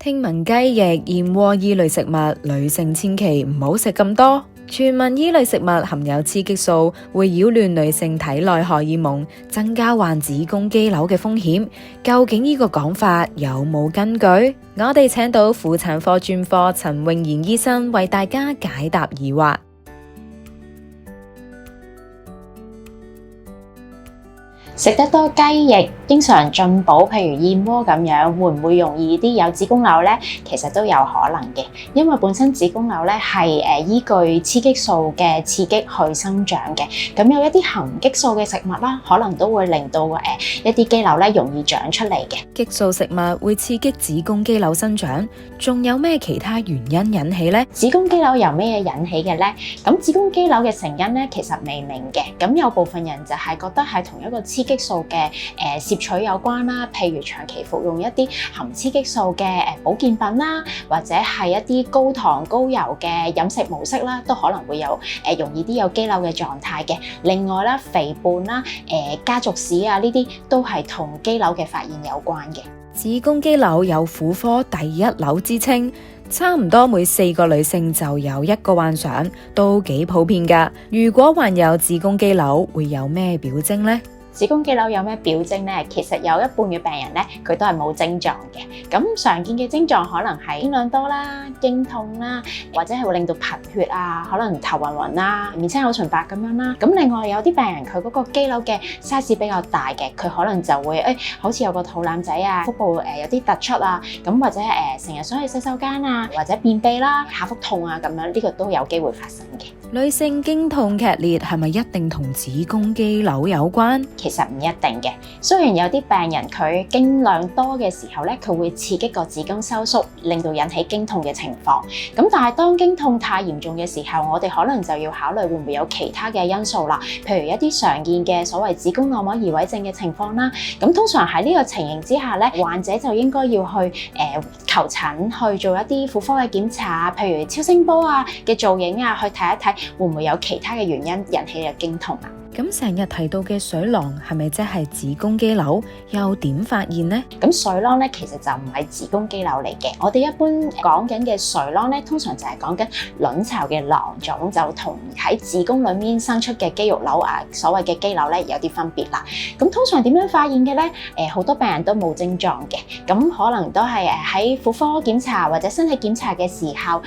聽聞雞翼、燕窩依類食物，女性千祈唔好食咁多。傳聞依類食物含有雌激素，會擾亂女性體內荷爾蒙，增加患子宮肌瘤嘅風險。究竟呢個講法有冇根據？我哋請到婦產科專科陳穎賢醫生為大家解答疑惑。食得多雞翼，經常進補，譬如燕窩咁樣，會唔會容易啲有子宮瘤呢？其實都有可能嘅，因為本身子宮瘤咧係依據雌激素嘅刺激去生長嘅。咁有一啲含激素嘅食物啦，可能都會令到一啲肌瘤咧容易長出嚟嘅。激素食物會刺激子宮肌瘤生長，仲有咩其他原因引起呢？子宮肌瘤由咩引起嘅呢？咁子宮肌瘤嘅成因咧，其實未明嘅。咁有部分人就係覺得係同一個雌激素嘅攝取有關啦，譬如長期服用一啲含雌激素嘅保健品啦，或者係一啲高糖高油嘅飲食模式啦，都可能會有容易啲有肌瘤嘅狀態嘅。另外啦，肥胖啦、家族史啊呢啲都係同肌瘤嘅發現有關嘅。子宮肌瘤有婦科第一瘤之稱，差唔多每4個女性就有1個患上，都幾普遍㗎。如果患有子宮肌瘤，會有咩表徵呢？子宮肌瘤有咩表徵呢？其實有一半嘅病人咧，佢都係冇症狀嘅。咁常見嘅症狀可能係經量多啦、經痛啦，或者係會令到貧血啊，可能頭暈暈啦、面青口唇白咁樣啦。咁另外有啲病人佢嗰個肌瘤嘅 size 比較大嘅，佢可能就會好似有個肚腩仔啊，腹部有啲突出啊，咁或者成日想去洗手間啊，或者便秘啦、下腹痛啊咁樣，呢個都有機會發生嘅。女性經痛劇烈係咪一定同子宮肌瘤有關？其實唔一定嘅，雖然有啲病人佢經量多嘅時候咧，佢會刺激個子宮收縮，令到引起經痛嘅情況。咁但係當經痛太嚴重嘅時候，我哋可能就要考慮會唔會有其他嘅因素啦，譬如一啲常見嘅所謂子宮內膜移位症嘅情況啦。咁通常喺呢個情形之下咧，患者就應該要去求診去做一啲婦科嘅檢查，譬如超聲波啊嘅造影啊，去睇一睇會唔會有其他嘅原因引起嘅經痛啊。咁成日提到嘅水囊係咪即係子宮肌瘤？又點發現呢？咁水囊咧其實就唔係子宮肌瘤嚟嘅。我哋一般講緊嘅水囊咧，通常就係講緊卵巢嘅囊腫，就同喺子宮裏面生出嘅肌肉瘤啊，所謂嘅肌瘤咧有啲分別啦。咁通常點樣發現嘅咧？好多病人都冇症狀嘅，咁可能都係喺婦科檢查或者身體檢查嘅時候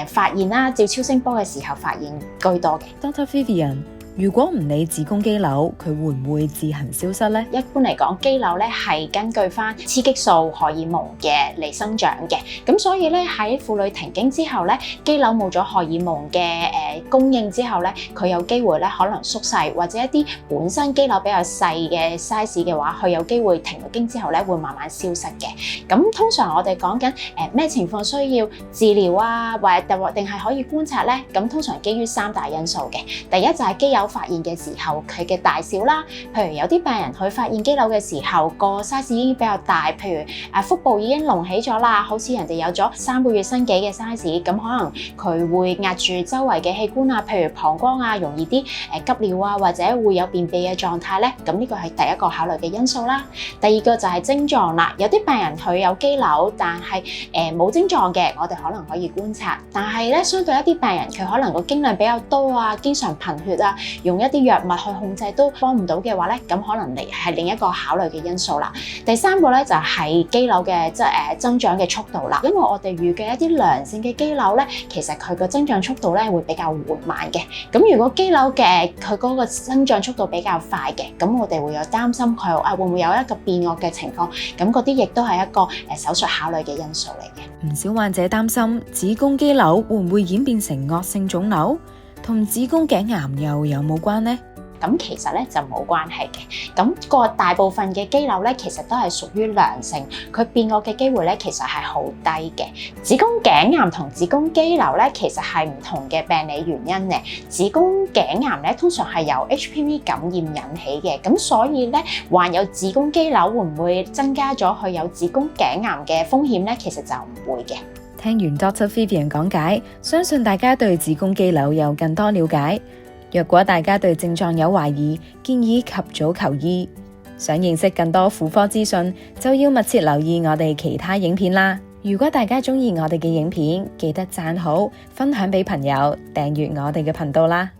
發現啦，照超聲波嘅時候發現居多嘅。Dr. Vivian，如果唔理子宮肌瘤，佢會唔會自行消失呢？一般嚟講，肌瘤咧係根據翻雌激素荷爾蒙嘅嚟生長嘅，咁所以咧喺婦女停經之後咧，肌瘤冇咗荷爾蒙嘅供應之後咧，佢有機會咧可能縮細，或者一啲本身肌瘤比較細嘅 size 嘅話，佢有機會停咗經之後咧會慢慢消失嘅。咁通常我哋講緊咩情況需要治療啊，或者定係可以觀察咧？咁通常基於3大因素嘅，第一就係肌瘤發現嘅時候佢嘅大小啦，譬如有啲病人佢發現肌瘤嘅時候個 size 已經比較大，譬如腹部已經隆起咗啦，好似人哋有咗3個月身紀嘅 size， 咁可能佢會壓住周圍嘅器官啊，譬如膀胱啊，容易啲急尿啊，或者會有便秘嘅狀態咧，咁呢個係第一個考慮嘅因素啦。第二個就係症狀啦，有啲病人佢有肌瘤，但係冇症狀嘅，我哋可能可以觀察，但係咧相對一啲病人佢可能個經量比較多啊，經常貧血啊，用一啲藥物去控制都幫唔到嘅話咧，咁可能係另一個考慮嘅因素啦。第三個咧就係肌瘤嘅增長嘅速度啦，因為我哋預計一啲良性嘅肌瘤咧，其實佢個增長速度咧會比較緩慢嘅。咁如果肌瘤嘅佢嗰個增長速度比較快嘅，咁我哋會有擔心佢會唔會有一個變惡嘅情況，咁嗰啲亦都係一個手術考慮嘅因素嚟嘅。唔少患者擔心子宮肌瘤會唔會演變成惡性腫瘤？同子宮頸癌又有冇關呢？咁其實咧就冇關係嘅，咁個大部分嘅肌瘤咧其實都係屬於良性，佢變惡嘅機會咧其實係好低嘅。子宮頸癌同子宮肌瘤咧其實係唔同嘅病理原因嘅。子宮頸癌咧通常係由 HPV 感染引起嘅，咁所以咧患有子宮肌瘤會唔會增加咗佢有子宮頸癌嘅風險咧？其實就唔會嘅。聽完 Dr. Vivian 講解，相信大家對子宮肌瘤有更多了解。若果大家對症狀有懷疑，建議及早求醫。想認識更多婦科資訊，就要密切留意我哋其他影片啦。如果大家鍾意我哋嘅影片，記得讚好、分享俾朋友、訂閱我哋嘅頻道啦。